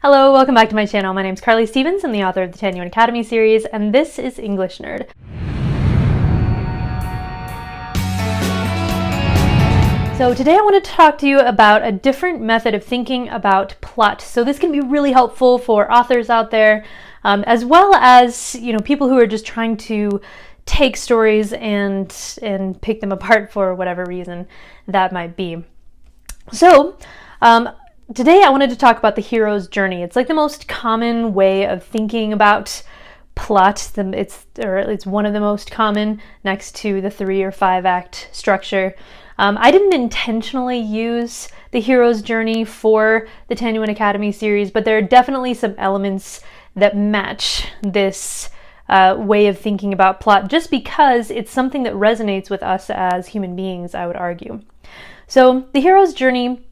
Hello, welcome back to my channel. My name is Carly Stevens. I'm the author of the 10 Academy series, and this is English Nerd. So today I want to talk to you about a different method of thinking about plot. So this can be really helpful for authors out there, as well as people who are just trying to take stories and pick them apart for whatever reason that might be. So today I wanted to talk about the hero's journey. It's like the most common way of thinking about plot. It's one of the most common, next to the 3 or 5 act structure. I didn't intentionally use the hero's journey for the 10 Academy series, but there are definitely some elements that match this way of thinking about plot, just because it's something that resonates with us as human beings, I would argue. So the hero's journey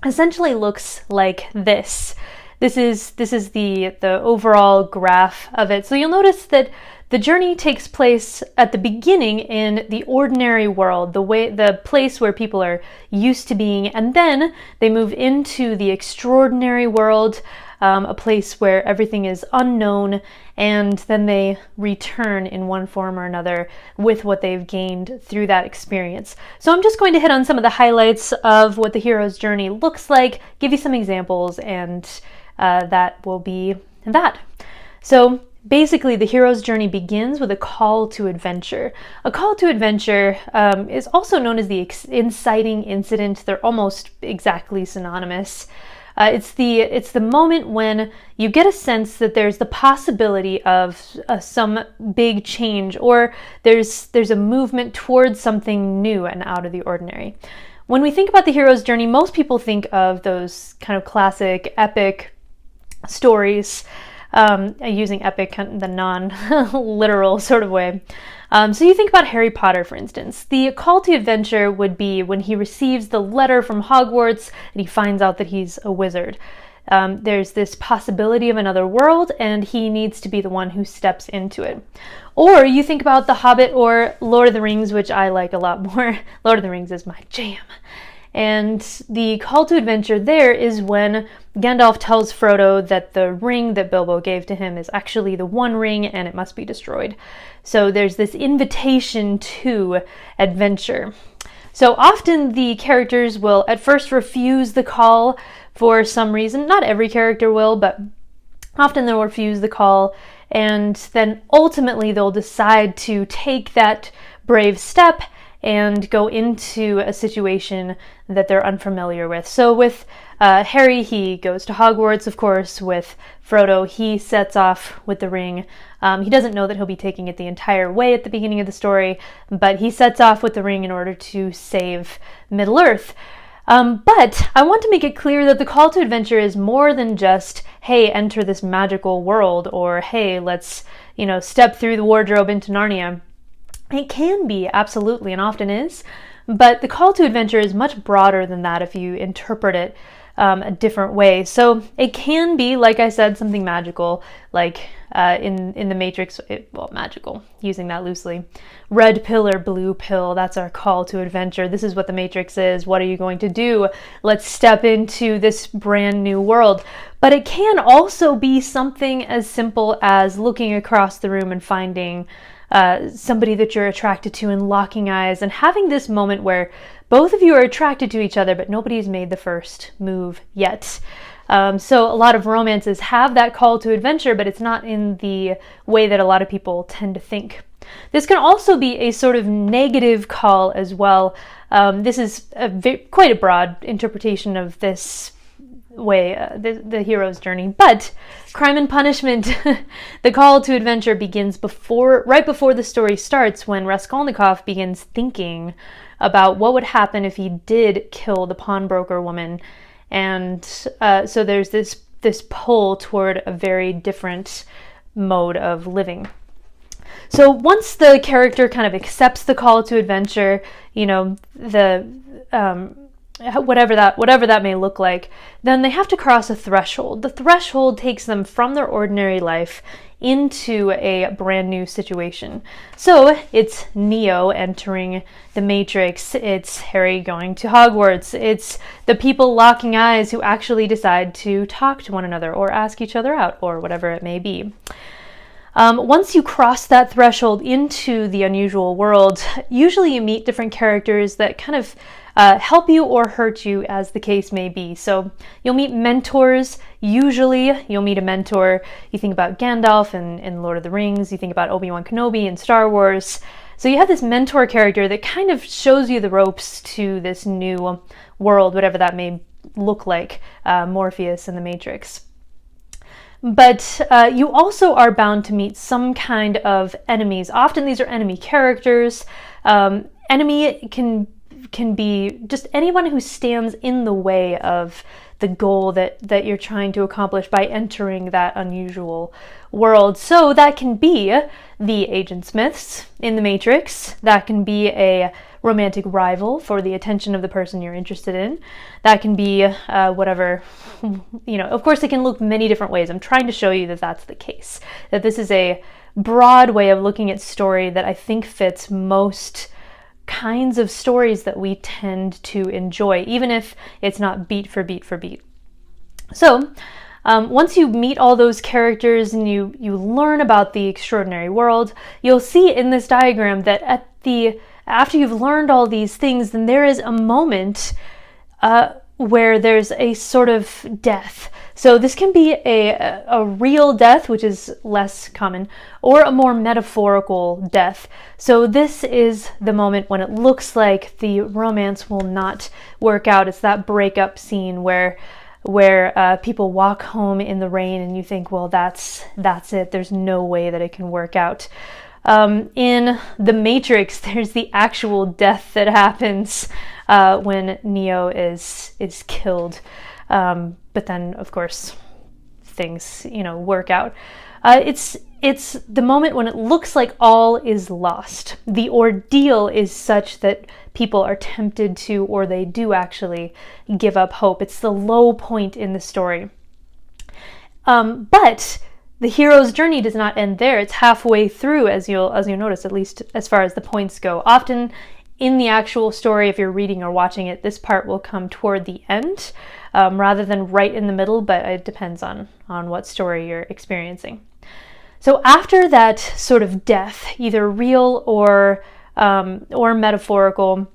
essentially looks like this. This is the overall graph of it. So you'll notice that the journey takes place at the beginning in the ordinary world, the place where people are used to being, and then they move into the extraordinary world, a place where everything is unknown, and then they return in one form or another with what they've gained through that experience. So I'm just going to hit on some of the highlights of what the hero's journey looks like, give you some examples, and that will be that. So basically, the hero's journey begins with a call to adventure. A call to adventure is also known as the inciting incident. They're almost exactly synonymous. It's the moment when you get a sense that there's the possibility of some big change, or there's a movement towards something new and out of the ordinary. When we think about the hero's journey, most people think of those kind of classic epic stories, using epic in the non-literal sort of way. So you think about Harry Potter, for instance. The call to adventure would be when he receives the letter from Hogwarts and he finds out that he's a wizard. There's this possibility of another world, and he needs to be the one who steps into it. Or you think about The Hobbit or Lord of the Rings, which I like a lot more. Lord of the Rings is my jam. And the call to adventure there is when Gandalf tells Frodo that the ring that Bilbo gave to him is actually the One Ring and it must be destroyed. So there's this invitation to adventure. So often the characters will at first refuse the call for some reason. Not every character will, but often they'll refuse the call, and then ultimately they'll decide to take that brave step and go into a situation that they're unfamiliar with. So with Harry, he goes to Hogwarts, of course. With Frodo, he sets off with the ring. He doesn't know that he'll be taking it the entire way at the beginning of the story, but he sets off with the ring in order to save Middle-earth. But I want to make it clear that the call to adventure is more than just, hey, enter this magical world, or hey, let's, step through the wardrobe into Narnia. It can be, absolutely, and often is, but the call to adventure is much broader than that if you interpret it a different way. So it can be, like I said, something magical, like in the Matrix, magical, using that loosely. Red pill or blue pill, that's our call to adventure. This is what the Matrix is. What are you going to do? Let's step into this brand new world. But it can also be something as simple as looking across the room and finding somebody that you're attracted to and locking eyes and having this moment where both of you are attracted to each other, but nobody's made the first move yet. So a lot of romances have that call to adventure, but it's not in the way that a lot of people tend to think. This can also be a sort of negative call as well. This is quite a broad interpretation of this way, the hero's journey. But Crime and Punishment, the call to adventure begins right before the story starts, when Raskolnikov begins thinking about what would happen if he did kill the pawnbroker woman. And so there's this pull toward a very different mode of living. So once the character kind of accepts the call to adventure, whatever that may look like, then they have to cross a threshold. The threshold takes them from their ordinary life into a brand new situation. So it's Neo entering the Matrix, it's Harry going to Hogwarts, it's the people locking eyes who actually decide to talk to one another or ask each other out, or whatever it may be. Once you cross that threshold into the unusual world, usually you meet different characters that kind of help you or hurt you, as the case may be. So you'll meet mentors. Usually you'll meet a mentor. You think about Gandalf in Lord of the Rings. You think about Obi-Wan Kenobi in Star Wars. So you have this mentor character that kind of shows you the ropes to this new world, whatever that may look like, Morpheus in the Matrix. But you also are bound to meet some kind of enemies. Often these are enemy characters. Enemy can be just anyone who stands in the way of the goal that you're trying to accomplish by entering that unusual world. So that can be the Agent Smiths in the Matrix. That can be a romantic rival for the attention of the person you're interested in. That can be whatever, of course it can look many different ways. I'm trying to show you that that's the case, that this is a broad way of looking at story that I think fits most kinds of stories that we tend to enjoy, even if it's not beat for beat for beat. So once you meet all those characters and you learn about the extraordinary world, you'll see in this diagram that after you've learned all these things, then there is a moment where there's a sort of death. So this can be a real death, which is less common, or a more metaphorical death. So this is the moment when it looks like the romance will not work out. It's that breakup scene where people walk home in the rain and you think, well, that's it. There's no way that it can work out. In the Matrix, there's the actual death that happens when Neo is killed. But then, of course, things, work out. It's the moment when it looks like all is lost. The ordeal is such that people are tempted to, or they do actually, give up hope. It's the low point in the story. But the hero's journey does not end there. It's halfway through, as you'll notice, at least as far as the points go. Often in the actual story, if you're reading or watching it, this part will come toward the end rather than right in the middle, but it depends on what story you're experiencing. So after that sort of death, either real or metaphorical,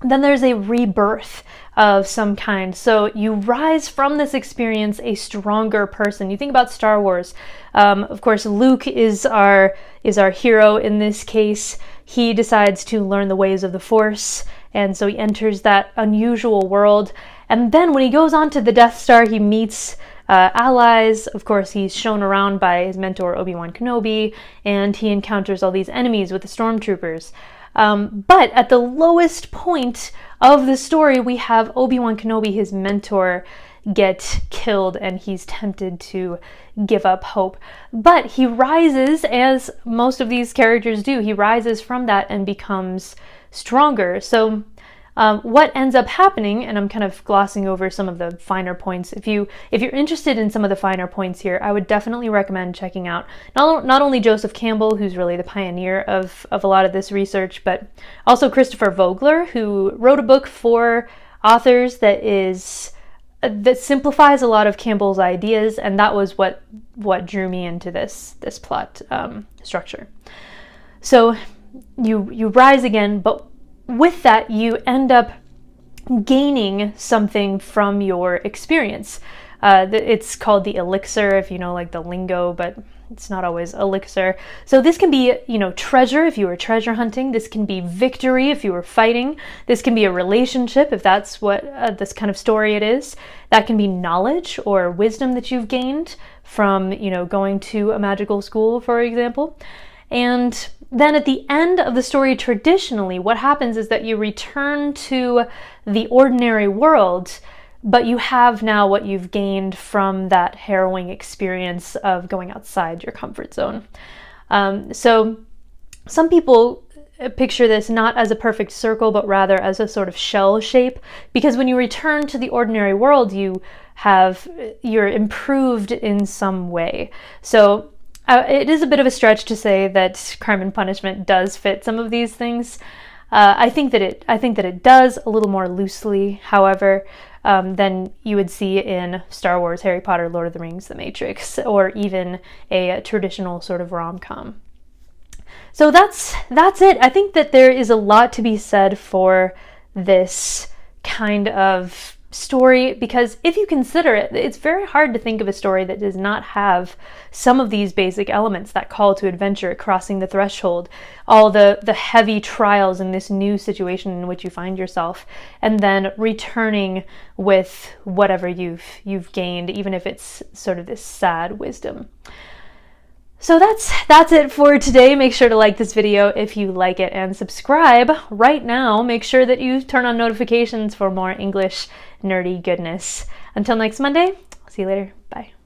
then there's a rebirth of some kind. So you rise from this experience a stronger person. You think about Star Wars. Of course, Luke is our hero in this case. He decides to learn the ways of the Force, and so he enters that unusual world. And then when he goes on to the Death Star, he meets allies. Of course, he's shown around by his mentor, Obi-Wan Kenobi, and he encounters all these enemies with the stormtroopers. But at the lowest point of the story, we have Obi-Wan Kenobi, his mentor, get killed, and he's tempted to give up hope. But he rises, as most of these characters do. He rises from that and becomes stronger. So what ends up happening, and I'm kind of glossing over some of the finer points. If you're interested in some of the finer points here, I would definitely recommend checking out not only Joseph Campbell, who's really the pioneer of a lot of this research, but also Christopher Vogler, who wrote a book for authors that simplifies a lot of Campbell's ideas, and that was what drew me into this plot structure. So you rise again, but with that, you end up gaining something from your experience. It's called the Elixir, if you know, like the lingo, but it's not always Elixir. So this can be, treasure if you were treasure hunting. This can be victory if you were fighting. This can be a relationship if that's what this kind of story it is. That can be knowledge or wisdom that you've gained from, going to a magical school, for example. And then at the end of the story, traditionally, what happens is that you return to the ordinary world, but you have now what you've gained from that harrowing experience of going outside your comfort zone. So some people picture this not as a perfect circle, but rather as a sort of shell shape, because when you return to the ordinary world, you're improved in some way. So it is a bit of a stretch to say that crime and punishment does fit some of these things. I think that it does a little more loosely, however, than you would see in Star Wars, Harry Potter, Lord of the Rings, The Matrix, or even a traditional sort of rom-com. So that's it. I think that there is a lot to be said for this kind of story, because if you consider it, it's very hard to think of a story that does not have some of these basic elements: that call to adventure, crossing the threshold, all the heavy trials in this new situation in which you find yourself, and then returning with whatever you've gained, even if it's sort of this sad wisdom. So that's it for today. Make sure to like this video if you like it, and subscribe right now. Make sure that you turn on notifications for more English nerdy goodness. Until next Monday, I'll see you later. Bye.